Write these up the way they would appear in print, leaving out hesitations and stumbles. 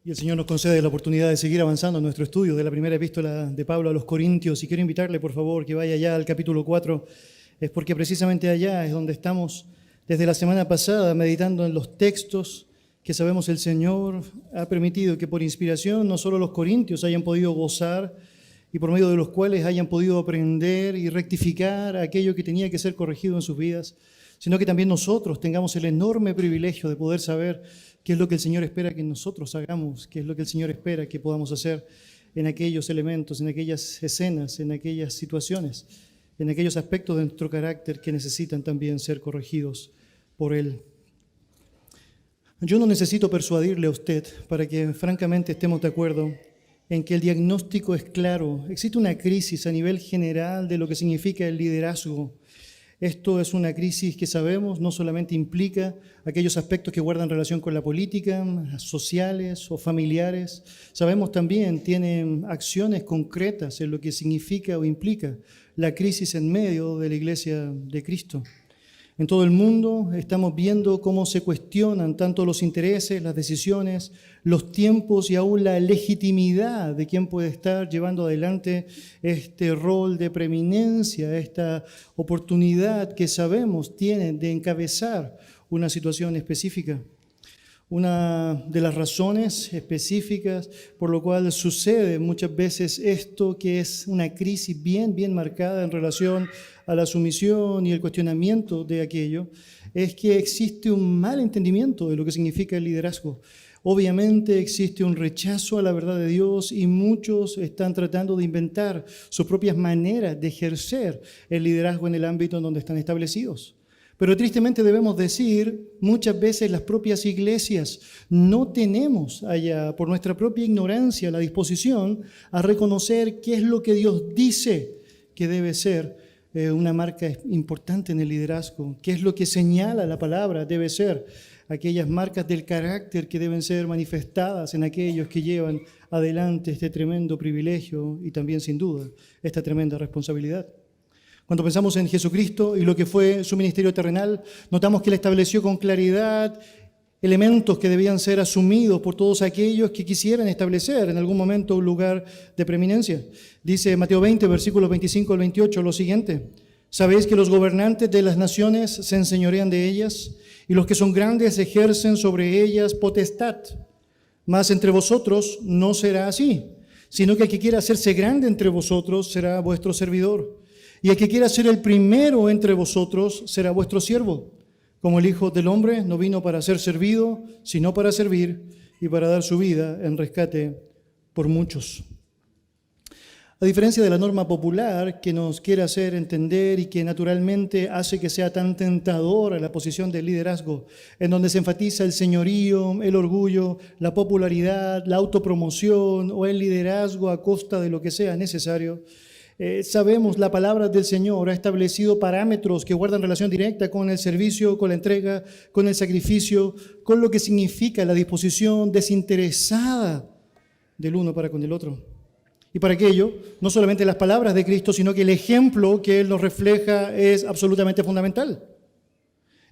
Y el Señor nos concede la oportunidad de seguir avanzando en nuestro estudio de la primera epístola de Pablo a los Corintios. Y quiero invitarle, por favor, que vaya allá al capítulo 4. Es porque precisamente allá es donde estamos desde la semana pasada meditando en los textos que sabemos el Señor ha permitido que por inspiración no solo los corintios hayan podido gozar y por medio de los cuales hayan podido aprender y rectificar aquello que tenía que ser corregido en sus vidas, sino que también nosotros tengamos el enorme privilegio de poder saber qué es lo que el Señor espera que nosotros hagamos, qué es lo que el Señor espera que podamos hacer en aquellos elementos, en aquellas escenas, en aquellas situaciones, en aquellos aspectos de nuestro carácter que necesitan también ser corregidos por Él. Yo no necesito persuadirle a usted para que francamente estemos de acuerdo en que el diagnóstico es claro. Existe una crisis a nivel general de lo que significa el liderazgo. Esto es una crisis que sabemos no solamente implica aquellos aspectos que guardan relación con la política, sociales o familiares. Sabemos también tiene acciones concretas en lo que significa o implica la crisis en medio de la Iglesia de Cristo. En todo el mundo estamos viendo cómo se cuestionan tanto los intereses, las decisiones, los tiempos y aún la legitimidad de quién puede estar llevando adelante este rol de preeminencia, esta oportunidad que sabemos tiene de encabezar una situación específica. Una de las razones específicas por lo cual sucede muchas veces esto, que es una crisis bien marcada en relación a la sumisión y el cuestionamiento de aquello, es que existe un mal entendimiento de lo que significa el liderazgo. Obviamente existe un rechazo a la verdad de Dios y muchos están tratando de inventar sus propias maneras de ejercer el liderazgo en el ámbito en donde están establecidos. Pero tristemente debemos decir, muchas veces las propias iglesias no tenemos allá, por nuestra propia ignorancia, la disposición a reconocer qué es lo que Dios dice que debe ser una marca importante en el liderazgo, qué es lo que señala la palabra debe ser aquellas marcas del carácter que deben ser manifestadas en aquellos que llevan adelante este tremendo privilegio y también sin duda esta tremenda responsabilidad. Cuando pensamos en Jesucristo y lo que fue su ministerio terrenal, notamos que Él estableció con claridad elementos que debían ser asumidos por todos aquellos que quisieran establecer en algún momento un lugar de preeminencia. Dice Mateo 20, versículos 25 al 28, lo siguiente: ¿Sabéis que los gobernantes de las naciones se enseñorean de ellas y los que son grandes ejercen sobre ellas potestad? Mas entre vosotros no será así, sino que el que quiera hacerse grande entre vosotros será vuestro servidor. Y el que quiera ser el primero entre vosotros será vuestro siervo. Como el Hijo del Hombre no vino para ser servido, sino para servir y para dar su vida en rescate por muchos. A diferencia de la norma popular que nos quiere hacer entender y que naturalmente hace que sea tan tentadora la posición del liderazgo, en donde se enfatiza el señorío, el orgullo, la popularidad, la autopromoción o el liderazgo a costa de lo que sea necesario, sabemos, la palabra del Señor ha establecido parámetros que guardan relación directa con el servicio, con la entrega, con el sacrificio, con lo que significa la disposición desinteresada del uno para con el otro. Y para aquello, no solamente las palabras de Cristo, sino que el ejemplo que Él nos refleja es absolutamente fundamental.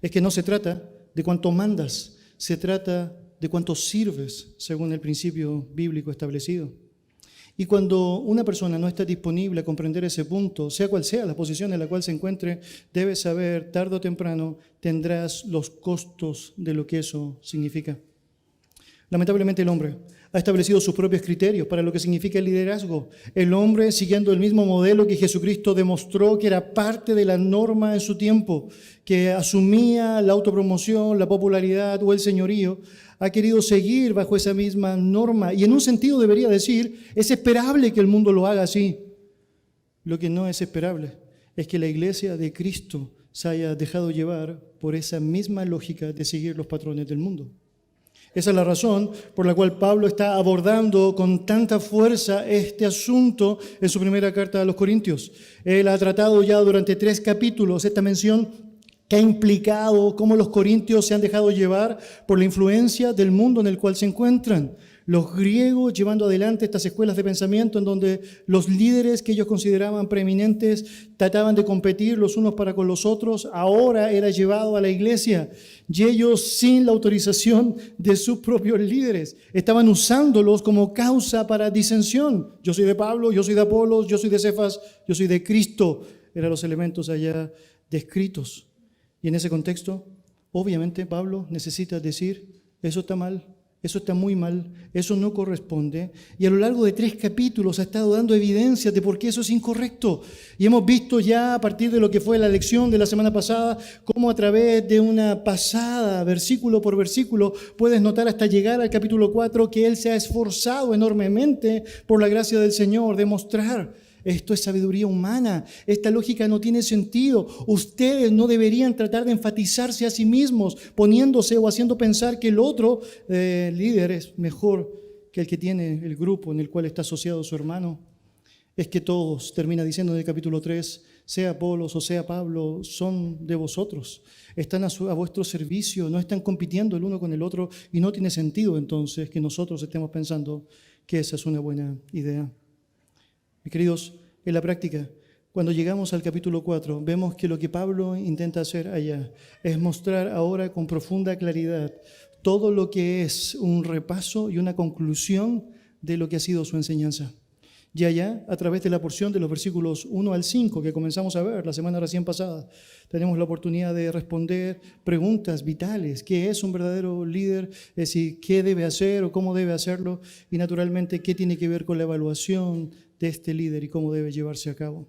Es que no se trata de cuánto mandas, se trata de cuánto sirves, según el principio bíblico establecido. Y cuando una persona no está disponible a comprender ese punto, sea cual sea la posición en la cual se encuentre, debe saber, tarde o temprano, tendrás los costos de lo que eso significa. Lamentablemente el hombre ha establecido sus propios criterios para lo que significa el liderazgo. El hombre, siguiendo el mismo modelo que Jesucristo demostró que era parte de la norma en su tiempo, que asumía la autopromoción, la popularidad o el señorío, ha querido seguir bajo esa misma norma. Y en un sentido debería decir, es esperable que el mundo lo haga así. Lo que no es esperable es que la iglesia de Cristo se haya dejado llevar por esa misma lógica de seguir los patrones del mundo. Esa es la razón por la cual Pablo está abordando con tanta fuerza este asunto en su primera carta a los Corintios. Él ha tratado ya durante 3 capítulos esta mención que ha implicado cómo los corintios se han dejado llevar por la influencia del mundo en el cual se encuentran. Los griegos llevando adelante estas escuelas de pensamiento en donde los líderes que ellos consideraban preeminentes trataban de competir los unos para con los otros, ahora era llevado a la iglesia y ellos sin la autorización de sus propios líderes estaban usándolos como causa para disensión. Yo soy de Pablo, yo soy de Apolos, yo soy de Cefas, yo soy de Cristo. Eran los elementos allá descritos. Y en ese contexto, obviamente Pablo necesita decir, eso está mal. Eso está muy mal, eso no corresponde. Y a lo largo de 3 capítulos ha estado dando evidencias de por qué eso es incorrecto. Y hemos visto ya a partir de lo que fue la lección de la semana pasada, cómo a través de una pasada, versículo por versículo, puedes notar hasta llegar al capítulo 4 que él se ha esforzado enormemente por la gracia del Señor de mostrar. Esto es sabiduría humana. Esta lógica no tiene sentido. Ustedes no deberían tratar de enfatizarse a sí mismos, poniéndose o haciendo pensar que el otro líder es mejor que el que tiene el grupo en el cual está asociado su hermano. Es que todos, termina diciendo en el capítulo 3, sea Apolos o sea Pablo, son de vosotros. Están a vuestro servicio, no están compitiendo el uno con el otro y no tiene sentido entonces que nosotros estemos pensando que esa es una buena idea. Mis queridos, en la práctica, cuando llegamos al capítulo 4, vemos que lo que Pablo intenta hacer allá es mostrar ahora con profunda claridad todo lo que es un repaso y una conclusión de lo que ha sido su enseñanza. Y allá, a través de la porción de los versículos 1 al 5 que comenzamos a ver la semana recién pasada, tenemos la oportunidad de responder preguntas vitales. ¿Qué es un verdadero líder? Es decir, ¿qué debe hacer o cómo debe hacerlo? Y naturalmente, ¿qué tiene que ver con la evaluación de este líder y cómo debe llevarse a cabo?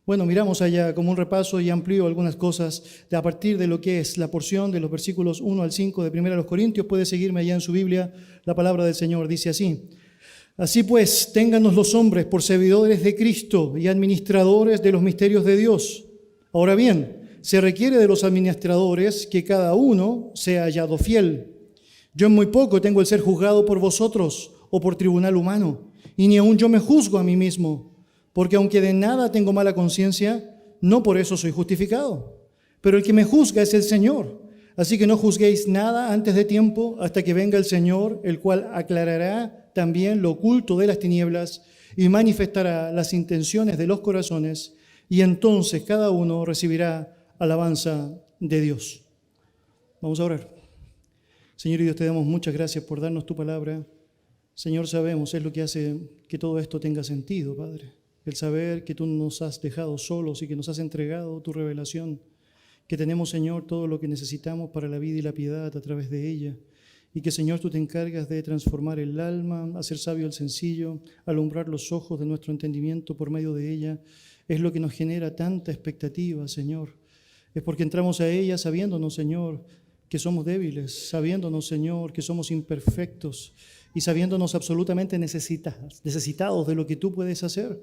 Bueno, miramos allá como un repaso y amplío algunas cosas a partir de lo que es la porción de los versículos 1 al 5 de 1 Corintios. Puede seguirme allá en su Biblia. La palabra del Señor dice así: Así pues, téngannos los hombres por servidores de Cristo y administradores de los misterios de Dios. Ahora bien, se requiere de los administradores que cada uno sea hallado fiel. Yo en muy poco tengo el ser juzgado por vosotros o por tribunal humano, y ni aun yo me juzgo a mí mismo, porque aunque de nada tengo mala conciencia, no por eso soy justificado. Pero el que me juzga es el Señor. Así que no juzguéis nada antes de tiempo hasta que venga el Señor, el cual aclarará también lo oculto de las tinieblas y manifestará las intenciones de los corazones, y entonces cada uno recibirá alabanza de Dios. Vamos a orar. Señor y Dios, te damos muchas gracias por darnos tu palabra. Señor, sabemos, es lo que hace que todo esto tenga sentido, Padre. El saber que tú nos has dejado solos y que nos has entregado tu revelación, que tenemos, Señor, todo lo que necesitamos para la vida y la piedad a través de ella. Y que, Señor, tú te encargas de transformar el alma, hacer sabio el sencillo, alumbrar los ojos de nuestro entendimiento por medio de ella. Es lo que nos genera tanta expectativa, Señor. Es porque entramos a ella sabiéndonos, Señor, que somos débiles, sabiéndonos, Señor, que somos imperfectos y sabiéndonos absolutamente necesitados de lo que tú puedes hacer.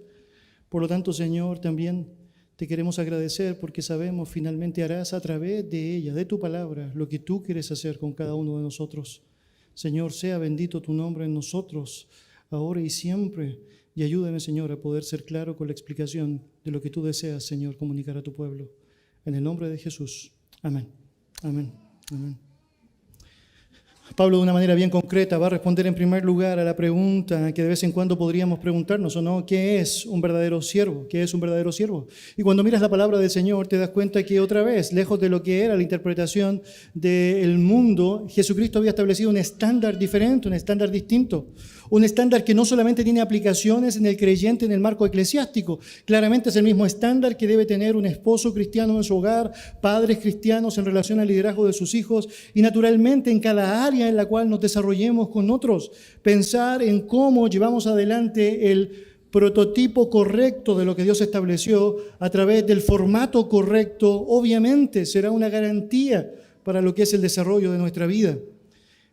Por lo tanto, Señor, también te queremos agradecer porque sabemos finalmente harás a través de ella, de tu palabra, lo que tú quieres hacer con cada uno de nosotros. Señor, sea bendito tu nombre en nosotros, ahora y siempre. Y ayúdame, Señor, a poder ser claro con la explicación de lo que tú deseas, Señor, comunicar a tu pueblo. En el nombre de Jesús. Amén. Amén. Amén. Pablo, de una manera bien concreta, va a responder en primer lugar a la pregunta que de vez en cuando podríamos preguntarnos, ¿o no? ¿Qué es un verdadero siervo? ¿Qué es un verdadero siervo? Y cuando miras la palabra del Señor, te das cuenta que otra vez, lejos de lo que era la interpretación del mundo, Jesucristo había establecido un estándar diferente, un estándar distinto. Un estándar que no solamente tiene aplicaciones en el creyente en el marco eclesiástico, claramente es el mismo estándar que debe tener un esposo cristiano en su hogar, padres cristianos en relación al liderazgo de sus hijos y naturalmente en cada área en la cual nos desarrollemos con otros. Pensar en cómo llevamos adelante el prototipo correcto de lo que Dios estableció a través del formato correcto, obviamente será una garantía para lo que es el desarrollo de nuestra vida.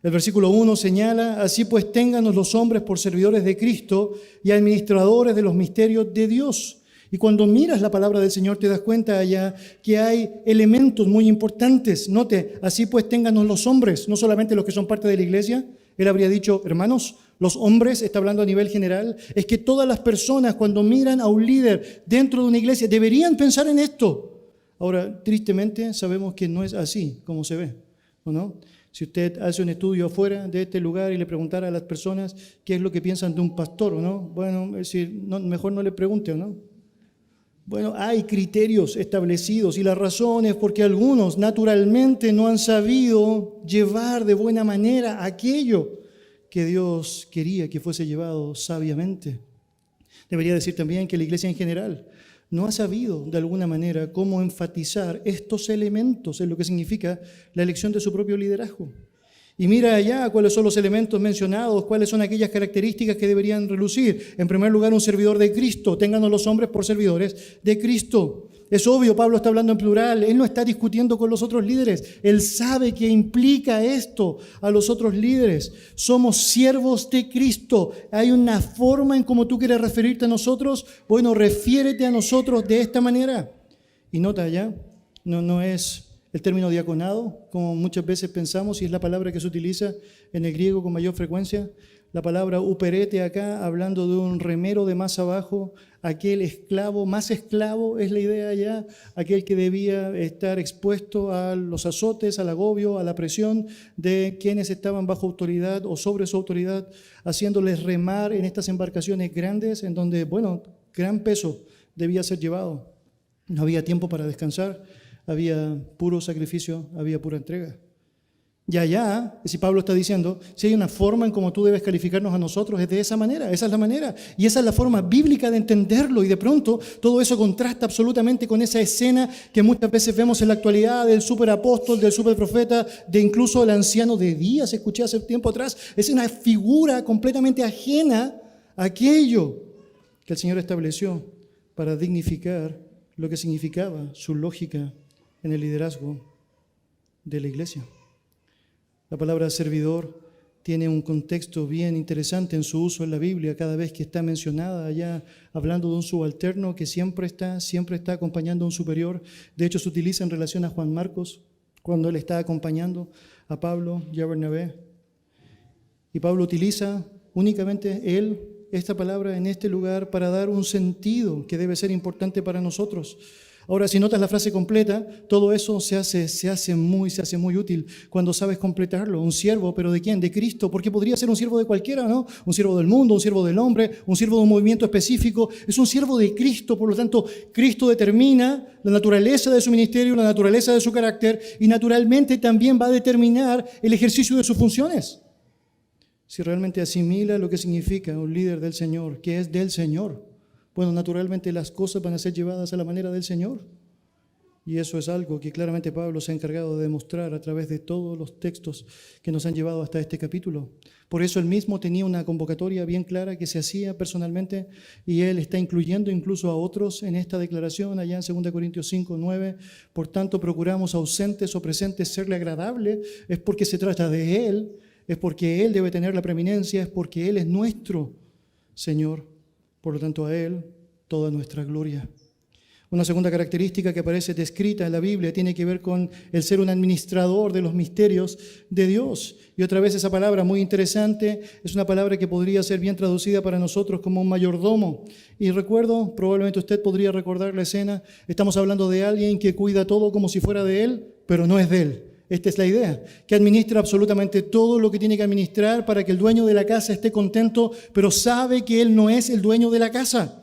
El versículo 1 señala, así pues ténganos los hombres por servidores de Cristo y administradores de los misterios de Dios. Y cuando miras la palabra del Señor te das cuenta allá que hay elementos muy importantes. Note, así pues ténganos los hombres, no solamente los que son parte de la iglesia. Él habría dicho, hermanos, los hombres, está hablando a nivel general, es que todas las personas cuando miran a un líder dentro de una iglesia deberían pensar en esto. Ahora, tristemente sabemos que no es así como se ve, ¿o no? Si usted hace un estudio afuera de este lugar y le preguntara a las personas qué es lo que piensan de un pastor, ¿o no? Bueno, es decir, no, mejor no le pregunte, ¿o no? Bueno, hay criterios establecidos y la razón es porque algunos naturalmente no han sabido llevar de buena manera aquello que Dios quería que fuese llevado sabiamente. Debería decir también que la iglesia en general no ha sabido de alguna manera cómo enfatizar estos elementos en lo que significa la elección de su propio liderazgo. Y mira allá cuáles son los elementos mencionados, cuáles son aquellas características que deberían relucir. En primer lugar, un servidor de Cristo. Téngannos los hombres por servidores de Cristo. Es obvio, Pablo está hablando en plural. Él no está discutiendo con los otros líderes. Él sabe que implica esto a los otros líderes. Somos siervos de Cristo. Hay una forma en cómo tú quieres referirte a nosotros. Bueno, refiérete a nosotros de esta manera. Y nota allá, no es el término diaconado, como muchas veces pensamos, y es la palabra que se utiliza en el griego con mayor frecuencia. La palabra uperete acá, hablando de un remero de más abajo, aquel esclavo, más esclavo es la idea allá, aquel que debía estar expuesto a los azotes, al agobio, a la presión de quienes estaban bajo autoridad o sobre su autoridad, haciéndoles remar en estas embarcaciones grandes en donde, bueno, gran peso debía ser llevado. No había tiempo para descansar. Había puro sacrificio, había pura entrega. Y allá, si Pablo está diciendo, si hay una forma en cómo tú debes calificarnos a nosotros, es de esa manera, esa es la manera. Y esa es la forma bíblica de entenderlo. Y de pronto todo eso contrasta absolutamente con esa escena que muchas veces vemos en la actualidad del superapóstol, del superprofeta, de incluso el anciano de Días, escuché hace tiempo atrás. Es una figura completamente ajena a aquello que el Señor estableció para dignificar lo que significaba su lógica en el liderazgo de la iglesia. La palabra servidor tiene un contexto bien interesante en su uso en la Biblia, cada vez que está mencionada allá, hablando de un subalterno que siempre está acompañando a un superior. De hecho, se utiliza en relación a Juan Marcos, cuando él está acompañando a Pablo y a Bernabé. Y Pablo utiliza únicamente esta palabra en este lugar para dar un sentido que debe ser importante para nosotros. Ahora, si notas la frase completa, todo eso se hace muy útil cuando sabes completarlo. Un siervo, ¿pero de quién? De Cristo, porque podría ser un siervo de cualquiera, ¿no? Un siervo del mundo, un siervo del hombre, un siervo de un movimiento específico. Es un siervo de Cristo, por lo tanto, Cristo determina la naturaleza de su ministerio, la naturaleza de su carácter y naturalmente también va a determinar el ejercicio de sus funciones. Si realmente asimila lo que significa un líder del Señor, que es del Señor, bueno, naturalmente las cosas van a ser llevadas a la manera del Señor. Y eso es algo que claramente Pablo se ha encargado de demostrar a través de todos los textos que nos han llevado hasta este capítulo. Por eso él mismo tenía una convocatoria bien clara que se hacía personalmente y él está incluyendo incluso a otros en esta declaración allá en 2 Corintios 5, 9. Por tanto, procuramos ausentes o presentes serle agradable. Es porque se trata de él, es porque él debe tener la preeminencia, es porque él es nuestro Señor. Por lo tanto, a Él toda nuestra gloria. Una segunda característica que aparece descrita en la Biblia tiene que ver con el ser un administrador de los misterios de Dios. Y otra vez esa palabra muy interesante, es una palabra que podría ser bien traducida para nosotros como un mayordomo. Y recuerdo, probablemente usted podría recordar la escena, estamos hablando de alguien que cuida todo como si fuera de Él, pero no es de Él. Esta es la idea, que administra absolutamente todo lo que tiene que administrar para que el dueño de la casa esté contento, pero sabe que él no es el dueño de la casa.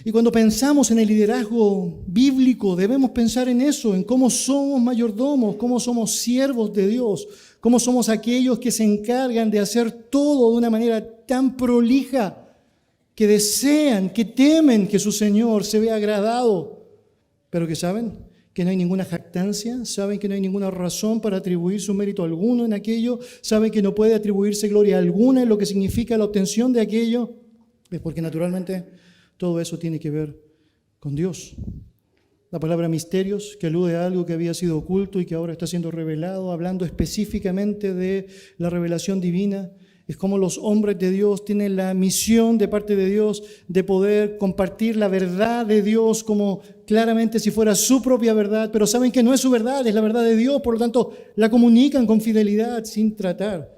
Y cuando pensamos en el liderazgo bíblico, debemos pensar en eso, en cómo somos mayordomos, cómo somos siervos de Dios, cómo somos aquellos que se encargan de hacer todo de una manera tan prolija, que desean, que temen que su Señor se vea agradado, pero que saben que no hay ninguna jactancia, saben que no hay ninguna razón para atribuir su mérito alguno en aquello, saben que no puede atribuirse gloria alguna en lo que significa la obtención de aquello, es porque naturalmente todo eso tiene que ver con Dios. La palabra misterios, que alude a algo que había sido oculto y que ahora está siendo revelado, hablando específicamente de la revelación divina, es como los hombres de Dios tienen la misión de parte de Dios de poder compartir la verdad de Dios como claramente si fuera su propia verdad, pero saben que no es su verdad, es la verdad de Dios, por lo tanto la comunican con fidelidad sin tratar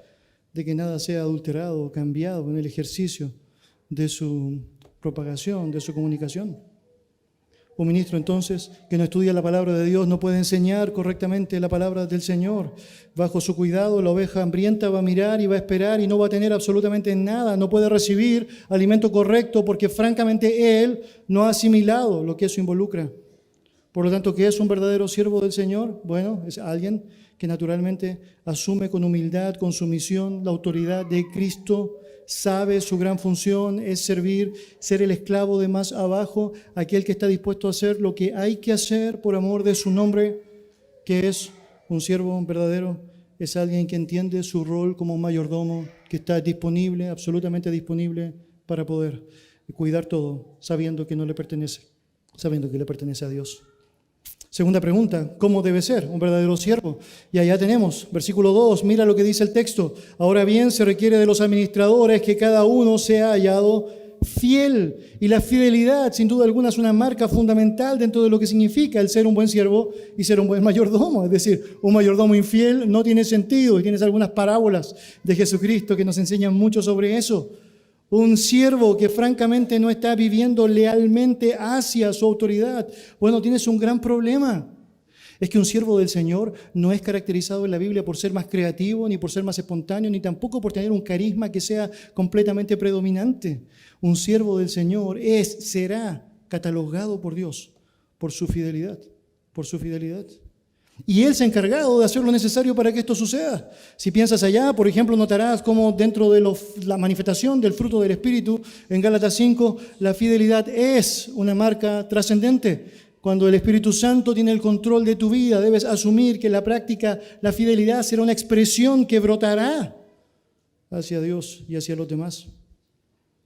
de que nada sea adulterado o cambiado en el ejercicio de su propagación, de su comunicación. Un ministro entonces que no estudia la palabra de Dios no puede enseñar correctamente la palabra del Señor. Bajo su cuidado la oveja hambrienta va a mirar y va a esperar y no va a tener absolutamente nada. No puede recibir alimento correcto porque francamente él no ha asimilado lo que eso involucra. Por lo tanto, ¿qué es un verdadero siervo del Señor? Bueno, es alguien que naturalmente asume con humildad, con sumisión, la autoridad de Cristo. Sabe su gran función es servir, ser el esclavo de más abajo, aquel que está dispuesto a hacer lo que hay que hacer por amor de su nombre. ¿Qué es un siervo verdadero? Es alguien que entiende su rol como mayordomo, que está disponible, absolutamente disponible para poder cuidar todo, sabiendo que no le pertenece, sabiendo que le pertenece a Dios. Segunda pregunta, ¿cómo debe ser un verdadero siervo? Y allá tenemos, versículo 2, mira lo que dice el texto. Ahora bien, se requiere de los administradores que cada uno sea hallado fiel. Y la fidelidad, sin duda alguna, es una marca fundamental dentro de lo que significa el ser un buen siervo y ser un buen mayordomo. Es decir, un mayordomo infiel no tiene sentido. Y tienes algunas parábolas de Jesucristo que nos enseñan mucho sobre eso. Un siervo que francamente no está viviendo lealmente hacia su autoridad. Bueno, tienes un gran problema. Es que un siervo del Señor no es caracterizado en la Biblia por ser más creativo, ni por ser más espontáneo, ni tampoco por tener un carisma que sea completamente predominante. Un siervo del Señor será catalogado por Dios por su fidelidad, por su fidelidad. Y Él se ha encargado de hacer lo necesario para que esto suceda. Si piensas allá, por ejemplo, notarás cómo dentro de la manifestación del fruto del Espíritu, en Gálatas 5, la fidelidad es una marca trascendente. Cuando el Espíritu Santo tiene el control de tu vida, debes asumir que en la práctica la fidelidad será una expresión que brotará hacia Dios y hacia los demás.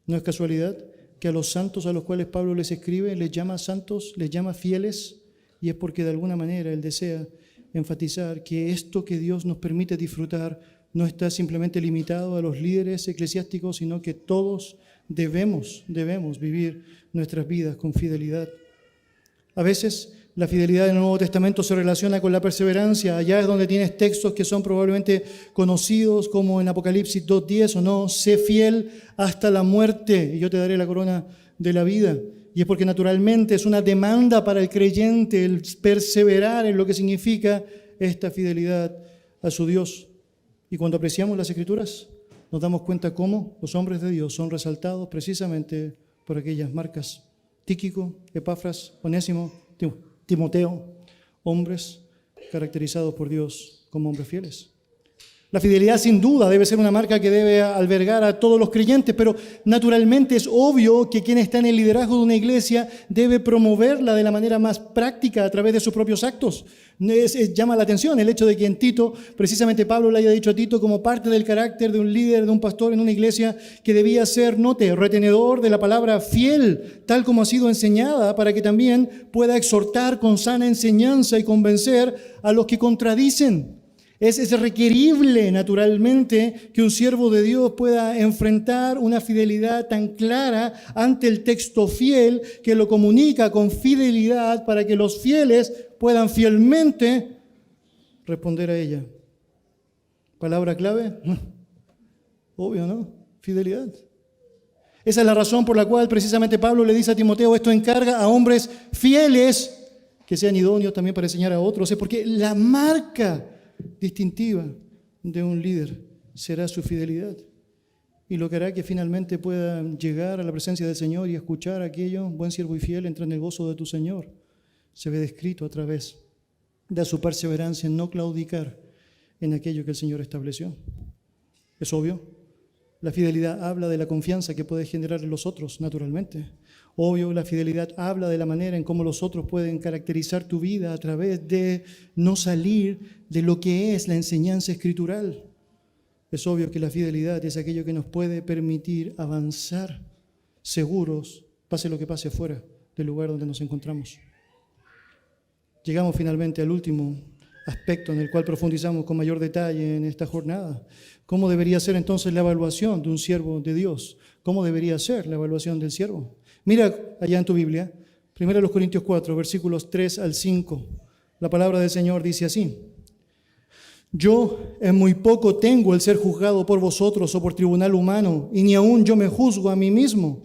No es casualidad que a los santos a los cuales Pablo les escribe, les llama santos, les llama fieles, y es porque de alguna manera Él desea enfatizar que esto que Dios nos permite disfrutar no está simplemente limitado a los líderes eclesiásticos, sino que todos debemos vivir nuestras vidas con fidelidad. A veces la fidelidad del Nuevo Testamento se relaciona con la perseverancia. Allá es donde tienes textos que son probablemente conocidos como en Apocalipsis 2:10 o no, sé fiel hasta la muerte y yo te daré la corona de la vida. Y es porque naturalmente es una demanda para el creyente el perseverar en lo que significa esta fidelidad a su Dios. Y cuando apreciamos las Escrituras, nos damos cuenta cómo los hombres de Dios son resaltados precisamente por aquellas marcas. Tíquico, Epafras, Onésimo, Timoteo, hombres caracterizados por Dios como hombres fieles. La fidelidad sin duda debe ser una marca que debe albergar a todos los creyentes, pero naturalmente es obvio que quien está en el liderazgo de una iglesia debe promoverla de la manera más práctica a través de sus propios actos. Llama la atención el hecho de que en Tito, precisamente Pablo le haya dicho a Tito como parte del carácter de un líder, de un pastor en una iglesia, que debía ser, retenedor de la palabra fiel, tal como ha sido enseñada, para que también pueda exhortar con sana enseñanza y convencer a los que contradicen. Es requerible, naturalmente, que un siervo de Dios pueda enfrentar una fidelidad tan clara ante el texto fiel que lo comunica con fidelidad para que los fieles puedan fielmente responder a ella. ¿Palabra clave? Obvio, ¿no? Fidelidad. Esa es la razón por la cual precisamente Pablo le dice a Timoteo, esto encarga a hombres fieles que sean idóneos también para enseñar a otros. Es porque la marca distintiva de un líder será su fidelidad y lo que hará que finalmente pueda llegar a la presencia del Señor y escuchar aquello, buen siervo y fiel, entra en el gozo de tu Señor. Se ve descrito a través de su perseverancia en no claudicar en aquello que el Señor estableció. Es obvio, la fidelidad habla de la confianza que puede generar en los otros, naturalmente. Obvio, la fidelidad habla de la manera en cómo los otros pueden caracterizar tu vida a través de no salir de lo que es la enseñanza escritural. Es obvio que la fidelidad es aquello que nos puede permitir avanzar seguros, pase lo que pase afuera del lugar donde nos encontramos. Llegamos finalmente al último aspecto en el cual profundizamos con mayor detalle en esta jornada. ¿Cómo debería ser entonces la evaluación de un siervo de Dios? ¿Cómo debería ser la evaluación del siervo? Mira allá en tu Biblia, 1 Corintios 4, versículos 3 al 5. La palabra del Señor dice así: yo en muy poco tengo el ser juzgado por vosotros o por tribunal humano, y ni aún yo me juzgo a mí mismo.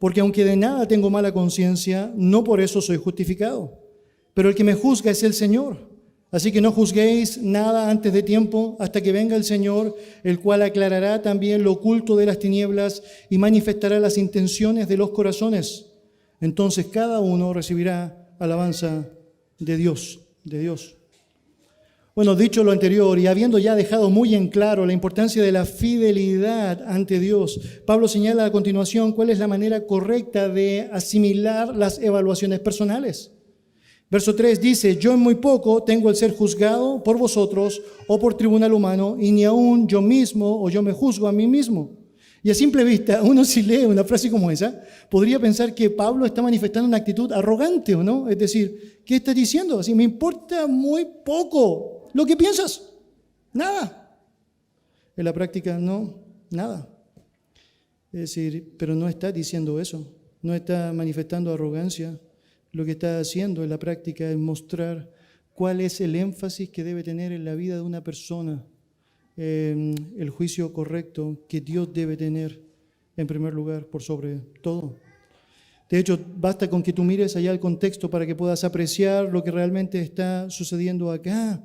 Porque aunque de nada tengo mala conciencia, no por eso soy justificado. Pero el que me juzga es el Señor. Así que no juzguéis nada antes de tiempo hasta que venga el Señor, el cual aclarará también lo oculto de las tinieblas y manifestará las intenciones de los corazones. Entonces cada uno recibirá alabanza de Dios. Bueno, dicho lo anterior y habiendo ya dejado muy en claro la importancia de la fidelidad ante Dios, Pablo señala a continuación cuál es la manera correcta de asimilar las evaluaciones personales. Verso 3 dice, yo en muy poco tengo el ser juzgado por vosotros o por tribunal humano, y ni aún yo mismo o yo me juzgo a mí mismo. Y a simple vista, uno si lee una frase como esa, podría pensar que Pablo está manifestando una actitud arrogante, ¿o no? Es decir, ¿qué está diciendo? Así, me importa muy poco lo que piensas. Nada. En la práctica, no, nada. Es decir, pero no está diciendo eso. No está manifestando arrogancia. Lo que está haciendo en la práctica es mostrar cuál es el énfasis que debe tener en la vida de una persona, el juicio correcto que Dios debe tener en primer lugar por sobre todo. De hecho, basta con que tú mires allá el contexto para que puedas apreciar lo que realmente está sucediendo acá.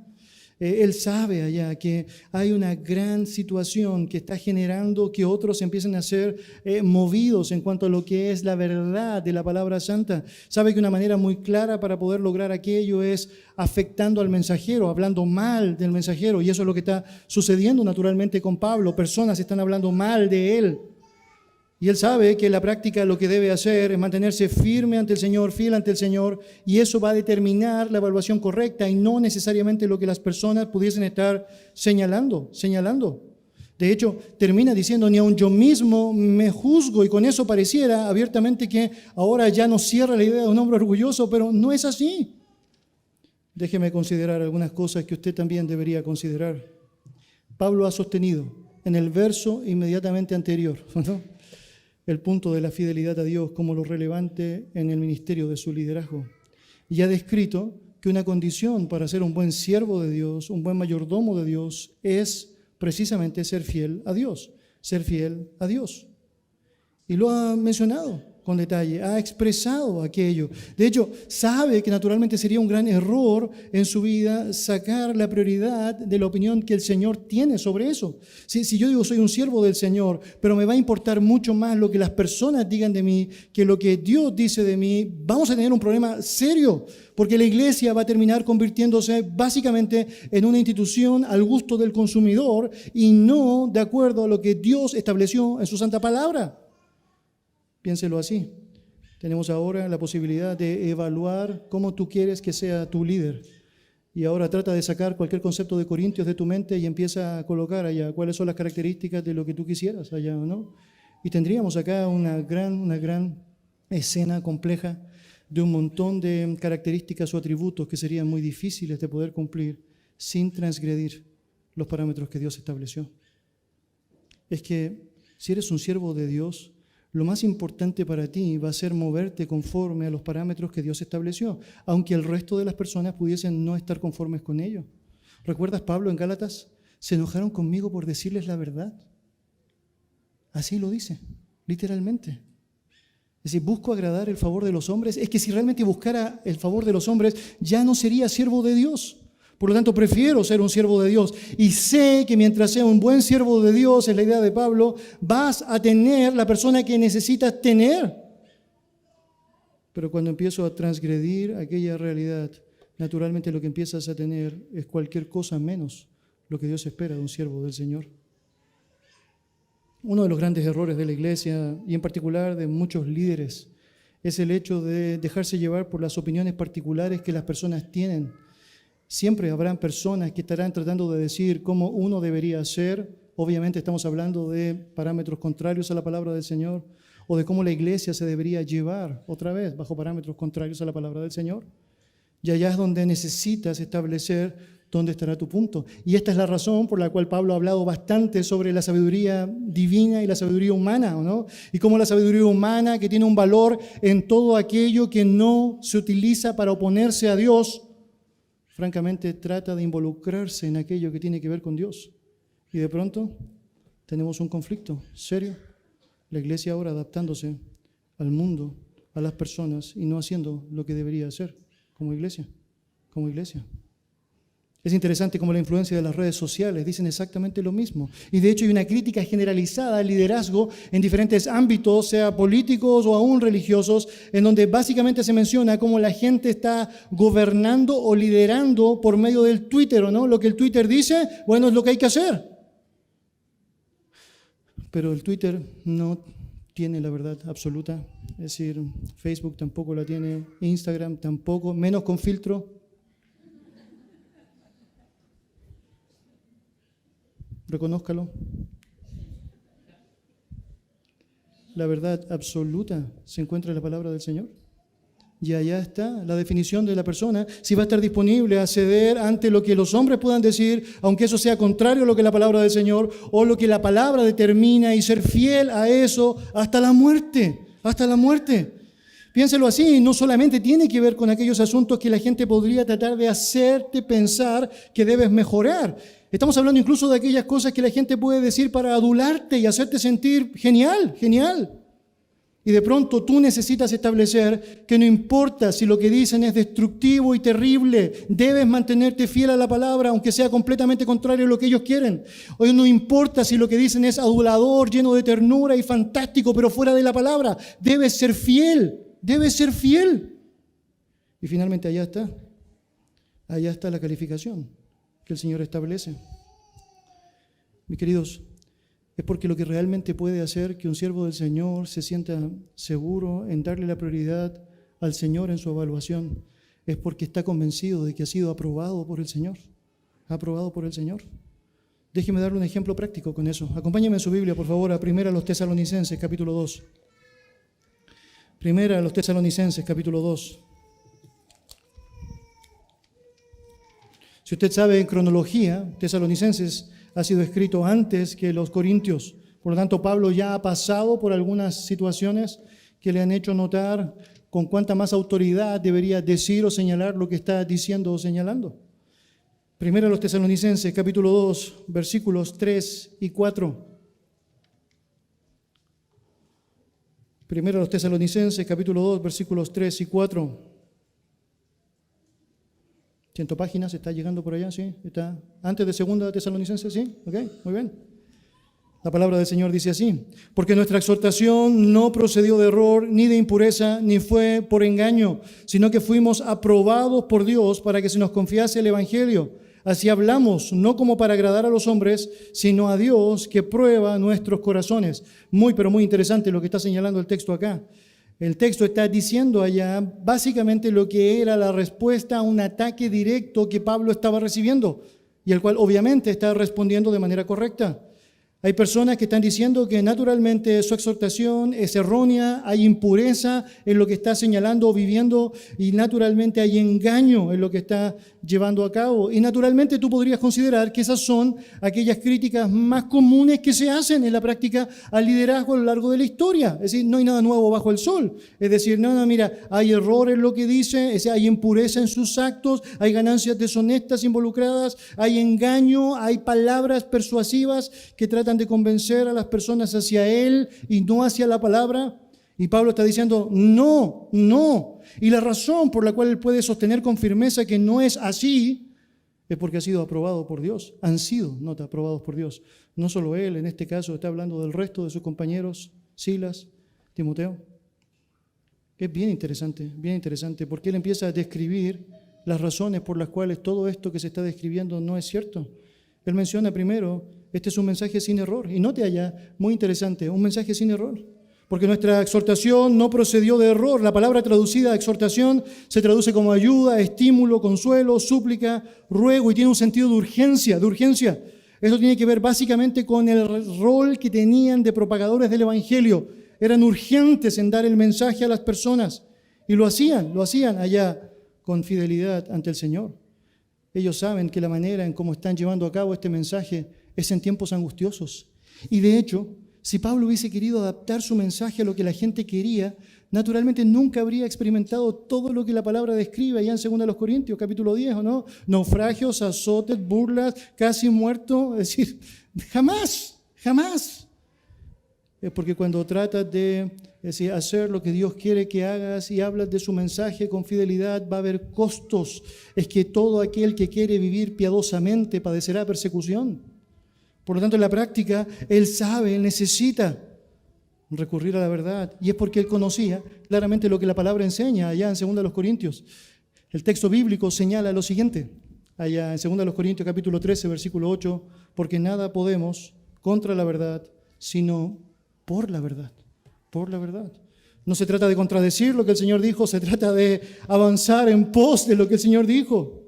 Él sabe allá que hay una gran situación que está generando que otros empiecen a ser movidos en cuanto a lo que es la verdad de la palabra santa. Sabe que una manera muy clara para poder lograr aquello es afectando al mensajero, hablando mal del mensajero. Y eso es lo que está sucediendo naturalmente con Pablo. Personas están hablando mal de él. Y él sabe que en la práctica lo que debe hacer es mantenerse firme ante el Señor, fiel ante el Señor, y eso va a determinar la evaluación correcta y no necesariamente lo que las personas pudiesen estar señalando. De hecho, termina diciendo, ni aun yo mismo me juzgo, y con eso pareciera abiertamente que ahora ya no cierra la idea de un hombre orgulloso, pero no es así. Déjeme considerar algunas cosas que usted también debería considerar. Pablo ha sostenido en el verso inmediatamente anterior, ¿no?, el punto de la fidelidad a Dios como lo relevante en el ministerio de su liderazgo. Y ha descrito que una condición para ser un buen siervo de Dios, un buen mayordomo de Dios, es precisamente ser fiel a Dios. Y lo ha mencionado con detalle, ha expresado aquello. De hecho, sabe que naturalmente sería un gran error en su vida sacar la prioridad de la opinión que el Señor tiene sobre eso. Si yo digo soy un siervo del Señor, pero me va a importar mucho más lo que las personas digan de mí que lo que Dios dice de mí, vamos a tener un problema serio, porque la iglesia va a terminar convirtiéndose básicamente en una institución al gusto del consumidor y no de acuerdo a lo que Dios estableció en su santa palabra. Piénselo así. Tenemos ahora la posibilidad de evaluar cómo tú quieres que sea tu líder. Y ahora trata de sacar cualquier concepto de Corintios de tu mente y empieza a colocar allá cuáles son las características de lo que tú quisieras allá, ¿no? Y tendríamos acá una gran escena compleja de un montón de características o atributos que serían muy difíciles de poder cumplir sin transgredir los parámetros que Dios estableció. Es que si eres un siervo de Dios, lo más importante para ti va a ser moverte conforme a los parámetros que Dios estableció, aunque el resto de las personas pudiesen no estar conformes con ello. ¿Recuerdas Pablo en Gálatas? Se enojaron conmigo por decirles la verdad. Así lo dice, literalmente. Es decir, busco agradar el favor de los hombres. Es que si realmente buscara el favor de los hombres, ya no sería siervo de Dios. Por lo tanto, prefiero ser un siervo de Dios. Y sé que mientras sea un buen siervo de Dios, es la idea de Pablo, vas a tener la persona que necesitas tener. Pero cuando empiezo a transgredir aquella realidad, naturalmente lo que empiezas a tener es cualquier cosa menos lo que Dios espera de un siervo del Señor. Uno de los grandes errores de la iglesia, y en particular de muchos líderes, es el hecho de dejarse llevar por las opiniones particulares que las personas tienen. Siempre habrán personas que estarán tratando de decir cómo uno debería ser. Obviamente estamos hablando de parámetros contrarios a la palabra del Señor, o de cómo la iglesia se debería llevar, otra vez, bajo parámetros contrarios a la palabra del Señor. Y allá es donde necesitas establecer dónde estará tu punto. Y esta es la razón por la cual Pablo ha hablado bastante sobre la sabiduría divina y la sabiduría humana, ¿no? Y cómo la sabiduría humana, que tiene un valor en todo aquello que no se utiliza para oponerse a Dios, francamente trata de involucrarse en aquello que tiene que ver con Dios. Y de pronto tenemos un conflicto serio. La iglesia ahora adaptándose al mundo, a las personas, y no haciendo lo que debería hacer como iglesia. Es interesante cómo la influencia de las redes sociales dicen exactamente lo mismo. Y de hecho hay una crítica generalizada al liderazgo en diferentes ámbitos, sea políticos o aún religiosos, en donde básicamente se menciona cómo la gente está gobernando o liderando por medio del Twitter, ¿o no? Lo que el Twitter dice, bueno, es lo que hay que hacer. Pero el Twitter no tiene la verdad absoluta. Es decir, Facebook tampoco la tiene, Instagram tampoco, menos con filtro. Reconózcalo. La verdad absoluta se encuentra en la palabra del Señor. Y allá está la definición de la persona, si va a estar disponible a ceder ante lo que los hombres puedan decir, aunque eso sea contrario a lo que la palabra del Señor o lo que la palabra determina, y ser fiel a eso hasta la muerte, hasta la muerte. Piénselo así, no solamente tiene que ver con aquellos asuntos que la gente podría tratar de hacerte pensar que debes mejorar. Estamos hablando incluso de aquellas cosas que la gente puede decir para adularte y hacerte sentir genial. Y de pronto tú necesitas establecer que no importa si lo que dicen es destructivo y terrible, debes mantenerte fiel a la palabra, aunque sea completamente contrario a lo que ellos quieren. Hoy no importa si lo que dicen es adulador, lleno de ternura y fantástico, pero fuera de la palabra, debes ser fiel. Y finalmente allá está la calificación que el Señor establece. Mis queridos, es porque lo que realmente puede hacer que un siervo del Señor se sienta seguro en darle la prioridad al Señor en su evaluación, es porque está convencido de que ha sido aprobado por el Señor. Déjeme darle un ejemplo práctico con eso. Acompáñame en su Biblia, por favor, a 1 Tesalonicenses, capítulo 2. 1 Tesalonicenses, capítulo 2. Si usted sabe en cronología, Tesalonicenses ha sido escrito antes que los Corintios. Por lo tanto, Pablo ya ha pasado por algunas situaciones que le han hecho notar con cuánta más autoridad debería decir o señalar lo que está diciendo o señalando. Primero a los Tesalonicenses, capítulo 2, versículos 3 y 4. Primero a los Tesalonicenses, capítulo 2, versículos 3 y 4. 100 páginas, ¿está llegando por allá? ¿Sí? ¿Está antes de segunda Tesalonicenses? ¿Sí? ¿Ok? Muy bien. La palabra del Señor dice así: porque nuestra exhortación no procedió de error, ni de impureza, ni fue por engaño, sino que fuimos aprobados por Dios para que se nos confiase el Evangelio. Así hablamos, no como para agradar a los hombres, sino a Dios que prueba nuestros corazones. Muy, pero muy interesante lo que está señalando el texto acá. El texto está diciendo allá básicamente lo que era la respuesta a un ataque directo que Pablo estaba recibiendo y el cual obviamente está respondiendo de manera correcta. Hay personas que están diciendo que naturalmente su exhortación es errónea, hay impureza en lo que está señalando o viviendo y naturalmente hay engaño en lo que está llevando a cabo. Y naturalmente tú podrías considerar que esas son aquellas críticas más comunes que se hacen en la práctica al liderazgo a lo largo de la historia. Es decir, no hay nada nuevo bajo el sol. Es decir, no, mira, hay error en lo que dice, hay impureza en sus actos, hay ganancias deshonestas involucradas, hay engaño, hay palabras persuasivas que tratan de convencer a las personas hacia Él y no hacia la palabra. Y Pablo está diciendo, no. Y la razón por la cual él puede sostener con firmeza que no es así es porque ha sido aprobado por Dios. Han sido, nota, aprobados por Dios. No solo él, en este caso está hablando del resto de sus compañeros, Silas, Timoteo. Es bien interesante, porque él empieza a describir las razones por las cuales todo esto que se está describiendo no es cierto. Él menciona primero, este es un mensaje sin error. Y note allá, muy interesante, un mensaje sin error. Porque nuestra exhortación no procedió de error. La palabra traducida exhortación se traduce como ayuda, estímulo, consuelo, súplica, ruego y tiene un sentido de urgencia. Eso tiene que ver básicamente con el rol que tenían de propagadores del Evangelio. Eran urgentes en dar el mensaje a las personas y lo hacían allá con fidelidad ante el Señor. Ellos saben que la manera en cómo están llevando a cabo este mensaje es en tiempos angustiosos. Y de hecho, si Pablo hubiese querido adaptar su mensaje a lo que la gente quería, naturalmente nunca habría experimentado todo lo que la palabra describe allá en 2 Corintios, capítulo 10, ¿o no? Naufragios, azotes, burlas, casi muerto. Es decir, jamás. Es porque cuando tratas de hacer lo que Dios quiere que hagas y hablas de su mensaje con fidelidad, va a haber costos. Es que todo aquel que quiere vivir piadosamente padecerá persecución. Por lo tanto, en la práctica, él sabe, él necesita recurrir a la verdad. Y es porque él conocía claramente lo que la palabra enseña allá en 2 Corintios. El texto bíblico señala lo siguiente, allá en 2 Corintios capítulo 13, versículo 8, porque nada podemos contra la verdad, sino por la verdad, por la verdad. No se trata de contradecir lo que el Señor dijo, se trata de avanzar en pos de lo que el Señor dijo.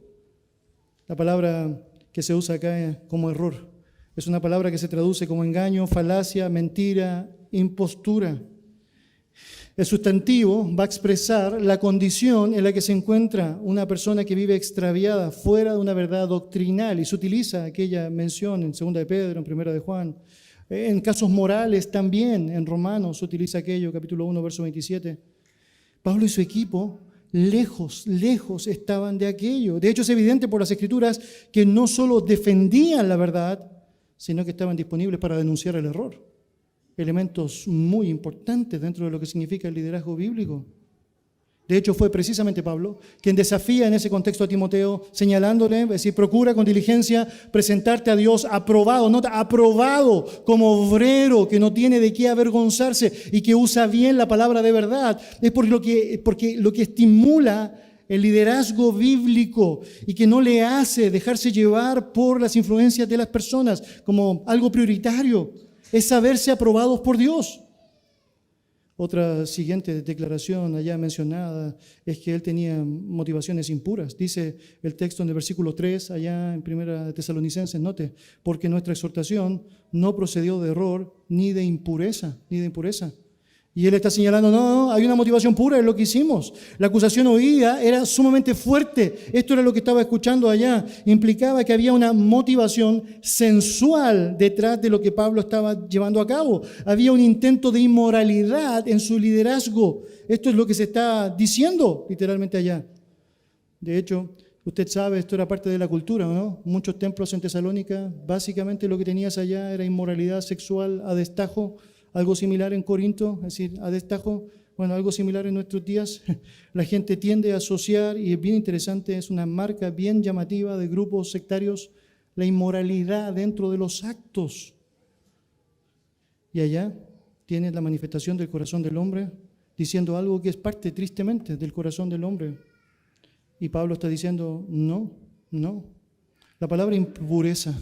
La palabra que se usa acá como error es una palabra que se traduce como engaño, falacia, mentira, impostura. El sustantivo va a expresar la condición en la que se encuentra una persona que vive extraviada, fuera de una verdad doctrinal, y se utiliza aquella mención en 2 de Pedro, en 1 de Juan. En casos morales también, en Romanos se utiliza aquello, capítulo 1, verso 27. Pablo y su equipo lejos estaban de aquello. De hecho, es evidente por las Escrituras que no solo defendían la verdad, sino que estaban disponibles para denunciar el error. Elementos muy importantes dentro de lo que significa el liderazgo bíblico. De hecho, fue precisamente Pablo quien desafía en ese contexto a Timoteo, señalándole, es decir, procura con diligencia presentarte a Dios aprobado, nota, aprobado como obrero que no tiene de qué avergonzarse y que usa bien la palabra de verdad. Es porque lo que estimula el liderazgo bíblico y que no le hace dejarse llevar por las influencias de las personas como algo prioritario es saberse aprobados por Dios. Otra siguiente declaración allá mencionada es que él tenía motivaciones impuras. Dice el texto en el versículo 3, allá en 1 Tesalonicenses, note, porque nuestra exhortación no procedió de error ni de impureza, Y él está señalando, no, hay una motivación pura en lo que hicimos. La acusación oída era sumamente fuerte. Esto era lo que estaba escuchando allá. Implicaba que había una motivación sensual detrás de lo que Pablo estaba llevando a cabo. Había un intento de inmoralidad en su liderazgo. Esto es lo que se está diciendo literalmente allá. De hecho, usted sabe, esto era parte de la cultura, ¿no? Muchos templos en Tesalónica, básicamente lo que tenías allá era inmoralidad sexual a destajo. Algo similar en Corinto, es decir, a destajo, bueno, algo similar en nuestros días. La gente tiende a asociar, y es bien interesante, es una marca bien llamativa de grupos sectarios, la inmoralidad dentro de los actos. Y allá tienes la manifestación del corazón del hombre, diciendo algo que es parte, tristemente, del corazón del hombre. Y Pablo está diciendo, no. La palabra impureza,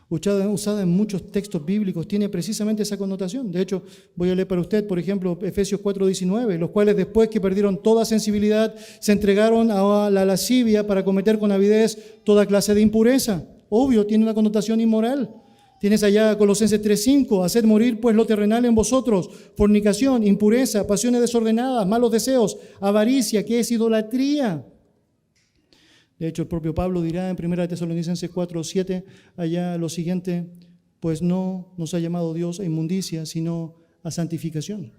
usada en muchos textos bíblicos, tiene precisamente esa connotación. De hecho, voy a leer para usted, por ejemplo, Efesios 4:19, los cuales después que perdieron toda sensibilidad, se entregaron a la lascivia para cometer con avidez toda clase de impureza. Obvio, tiene una connotación inmoral. Tienes allá Colosenses 3:5, haced morir pues lo terrenal en vosotros, fornicación, impureza, pasiones desordenadas, malos deseos, avaricia, que es idolatría. De hecho, el propio Pablo dirá en 1 Tesalonicenses 4:7, allá lo siguiente, pues no nos ha llamado Dios a inmundicia, sino a santificación.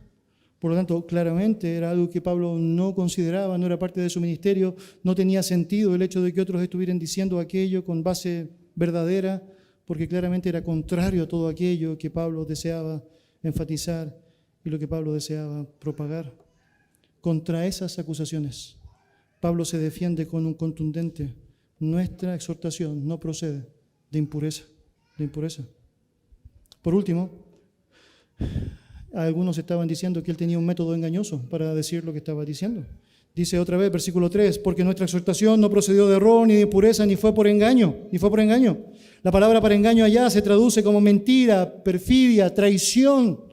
Por lo tanto, claramente era algo que Pablo no consideraba, no era parte de su ministerio, no tenía sentido el hecho de que otros estuvieran diciendo aquello con base verdadera, porque claramente era contrario a todo aquello que Pablo deseaba enfatizar y lo que Pablo deseaba propagar. Contra esas acusaciones, Pablo se defiende con un contundente: nuestra exhortación no procede de impureza. Por último, algunos estaban diciendo que él tenía un método engañoso para decir lo que estaba diciendo. Dice otra vez, versículo 3, porque nuestra exhortación no procedió de error, ni de impureza, ni fue por engaño. La palabra para engaño allá se traduce como mentira, perfidia, traición.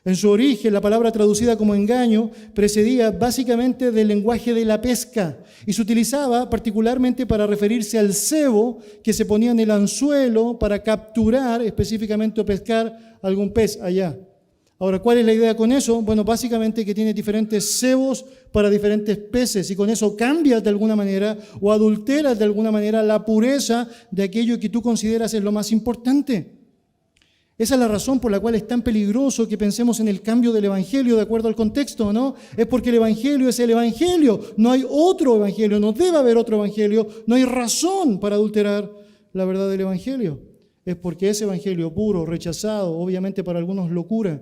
En su origen, la palabra traducida como engaño precedía básicamente del lenguaje de la pesca y se utilizaba particularmente para referirse al cebo que se ponía en el anzuelo para capturar específicamente o pescar algún pez allá. Ahora, ¿cuál es la idea con eso? Bueno, básicamente que tiene diferentes cebos para diferentes peces y con eso cambias de alguna manera o adulteras de alguna manera la pureza de aquello que tú consideras es lo más importante. Esa es la razón por la cual es tan peligroso que pensemos en el cambio del Evangelio de acuerdo al contexto, ¿no? Es porque el Evangelio es el Evangelio, no hay otro Evangelio, no debe haber otro Evangelio, no hay razón para adulterar la verdad del Evangelio. es porque ese evangelio puro, rechazado, obviamente para algunos locura,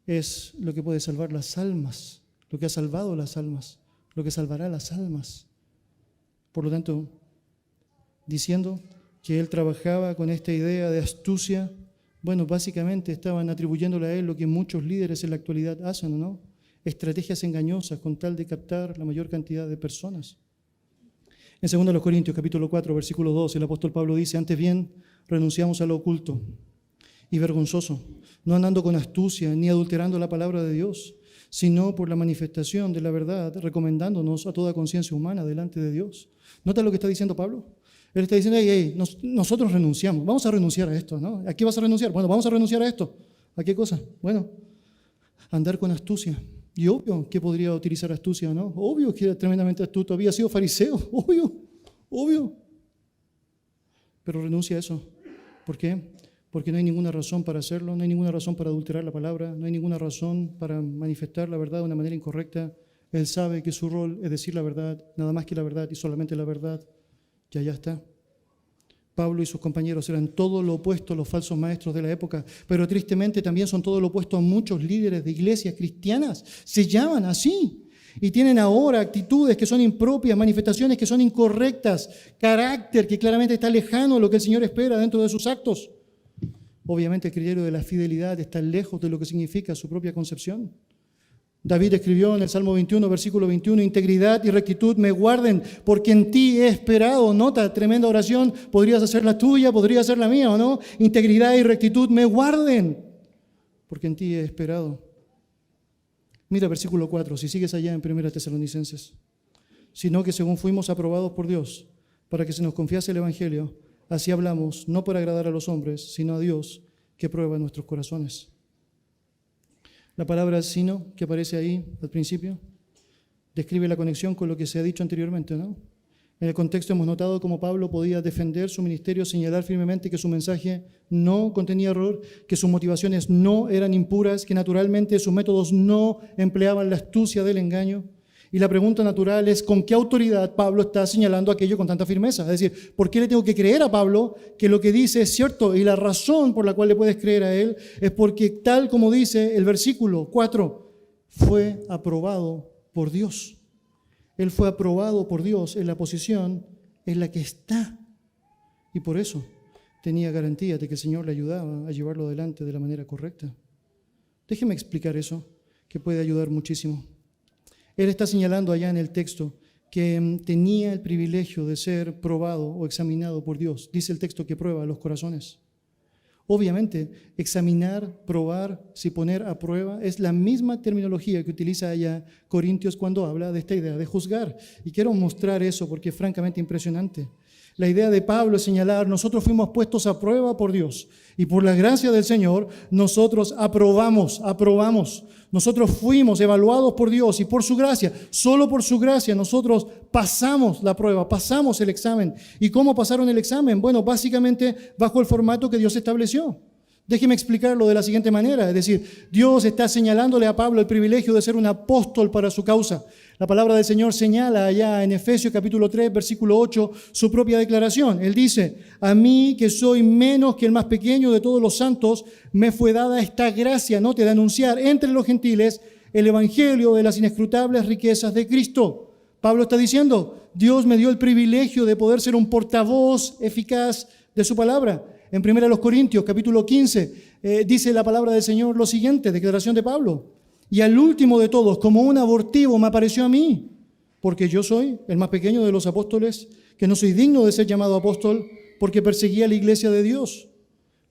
es lo que puede salvar las almas, lo que ha salvado las almas, lo que salvará las almas. Por lo tanto, diciendo que él trabajaba con esta idea de astucia, bueno, básicamente estaban atribuyéndole a él lo que muchos líderes en la actualidad hacen, ¿no? Estrategias engañosas con tal de captar la mayor cantidad de personas. En 2 Corintios, capítulo 4, versículo 2, el apóstol Pablo dice: antes bien, renunciamos a lo oculto y vergonzoso, no andando con astucia ni adulterando la palabra de Dios, sino por la manifestación de la verdad, recomendándonos a toda conciencia humana delante de Dios. ¿Nota lo que está diciendo Pablo? Él está diciendo: nosotros renunciamos, vamos a renunciar a esto, ¿no? ¿A qué vas a renunciar? Bueno, vamos a renunciar a esto. ¿A qué cosa? Bueno, andar con astucia. Y obvio que podría utilizar astucia, ¿no? Obvio que era tremendamente astuto, había sido fariseo, obvio. Pero renuncia a eso. ¿Por qué? Porque no hay ninguna razón para hacerlo, no hay ninguna razón para adulterar la palabra, no hay ninguna razón para manifestar la verdad de una manera incorrecta. Él sabe que su rol es decir la verdad, nada más que la verdad y solamente la verdad. Ya está. Pablo y sus compañeros eran todo lo opuesto a los falsos maestros de la época, pero tristemente también son todo lo opuesto a muchos líderes de iglesias cristianas. Se llaman así y tienen ahora actitudes que son impropias, manifestaciones que son incorrectas, carácter que claramente está lejano de lo que el Señor espera dentro de sus actos. Obviamente el criterio de la fidelidad está lejos de lo que significa su propia concepción. David escribió en el Salmo 21, versículo 21, integridad y rectitud me guarden, porque en ti he esperado. Nota, tremenda oración, podrías hacer la tuya, podría ser la mía, ¿o no? Integridad y rectitud me guarden, porque en ti he esperado. Mira versículo 4, si sigues allá en 1 Tesalonicenses. Sino que según fuimos aprobados por Dios, para que se nos confiase el Evangelio, así hablamos, no para agradar a los hombres, sino a Dios, que prueba nuestros corazones. La palabra sino, que aparece ahí al principio, describe la conexión con lo que se ha dicho anteriormente, ¿no? En el contexto hemos notado cómo Pablo podía defender su ministerio, señalar firmemente que su mensaje no contenía error, que sus motivaciones no eran impuras, que naturalmente sus métodos no empleaban la astucia del engaño. Y la pregunta natural es: ¿con qué autoridad Pablo está señalando aquello con tanta firmeza? Es decir, ¿por qué le tengo que creer a Pablo que lo que dice es cierto? Y la razón por la cual le puedes creer a él es porque, tal como dice el versículo 4, fue aprobado por Dios. Él fue aprobado por Dios en la posición en la que está. Y por eso tenía garantía de que el Señor le ayudaba a llevarlo adelante de la manera correcta. Déjeme explicar eso, que puede ayudar muchísimo. Él está señalando allá en el texto que tenía el privilegio de ser probado o examinado por Dios. Dice el texto que prueba los corazones. Obviamente, examinar, probar, si poner a prueba, es la misma terminología que utiliza allá Corintios cuando habla de esta idea de juzgar. Y quiero mostrar eso porque es francamente impresionante. La idea de Pablo es señalar: nosotros fuimos puestos a prueba por Dios y por la gracia del Señor nosotros aprobamos. Nosotros fuimos evaluados por Dios y por su gracia, solo por su gracia nosotros pasamos la prueba, pasamos el examen. ¿Y cómo pasaron el examen? Bueno, básicamente bajo el formato que Dios estableció. Déjeme explicarlo de la siguiente manera, es decir, Dios está señalándole a Pablo el privilegio de ser un apóstol para su causa. La palabra del Señor señala allá en Efesios capítulo 3, versículo 8, su propia declaración. Él dice: a mí, que soy menos que el más pequeño de todos los santos, me fue dada esta gracia, ¿no?, de anunciar entre los gentiles el evangelio de las inescrutables riquezas de Cristo. Pablo está diciendo: Dios me dio el privilegio de poder ser un portavoz eficaz de su palabra. En 1 Corintios, capítulo 15, dice la palabra del Señor lo siguiente, declaración de Pablo: y al último de todos, como un abortivo, me apareció a mí, porque yo soy el más pequeño de los apóstoles, que no soy digno de ser llamado apóstol, porque perseguía la iglesia de Dios.